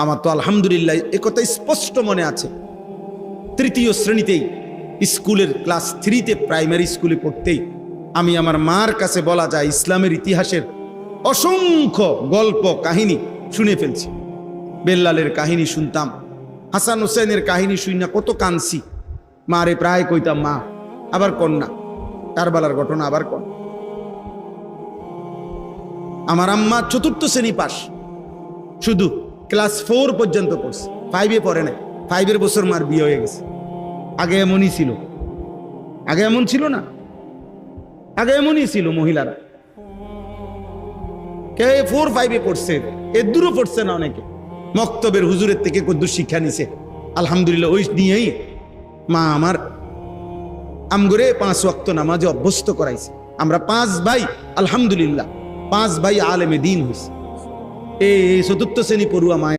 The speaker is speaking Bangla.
আমার তো আলহামদুলিল্লাহ একথা স্পষ্ট মনে আছে। তৃতীয় শ্রেণীতেই স্কুলের ক্লাস 3-তে প্রাইমারি স্কুলে পড়তেই আমি আমার মার কাছে বলা যায় ইসলামের ইতিহাসের অসংখ্য গল্প কাহিনী শুনে ফেলছি। বেল্লালের কাহিনী শুনতাম, হাসান হোসেনের কাহিনী শুনি না কত কানছি। মারে প্রায় কইতাম, মা আবার কন্যা, কারবালার ঘটনা আবার কন। আমার আম্মা 4র্থ শ্রেণী পাস, শুধু ক্লাস 4 পর্যন্ত পড়ছে, 5-এ পড়ে নাই। 5-এর বছর মার বিয়ে হয়ে গেছে। আগে এমনই ছিল, আগে এমন ছিল না, আগে এমনই ছিল। মহিলারা কে 4-5-এ পড়ছে, এর দূরও পড়ছে না। অনেকে মক্তবের হুজুরের থেকে কদ্দুর শিক্ষা নিছে, আলহামদুলিল্লাহ ওই নিয়েই মা আমার আমগরে 5 ওয়াক্ত নামাজে অভ্যস্ত করাইছে। আমরা 5 ভাই, আলহামদুলিল্লাহ 5 ভাই আলেমে দ্বীন হইছে। এই 4র্থ শ্রেণী পড়ুয়া মা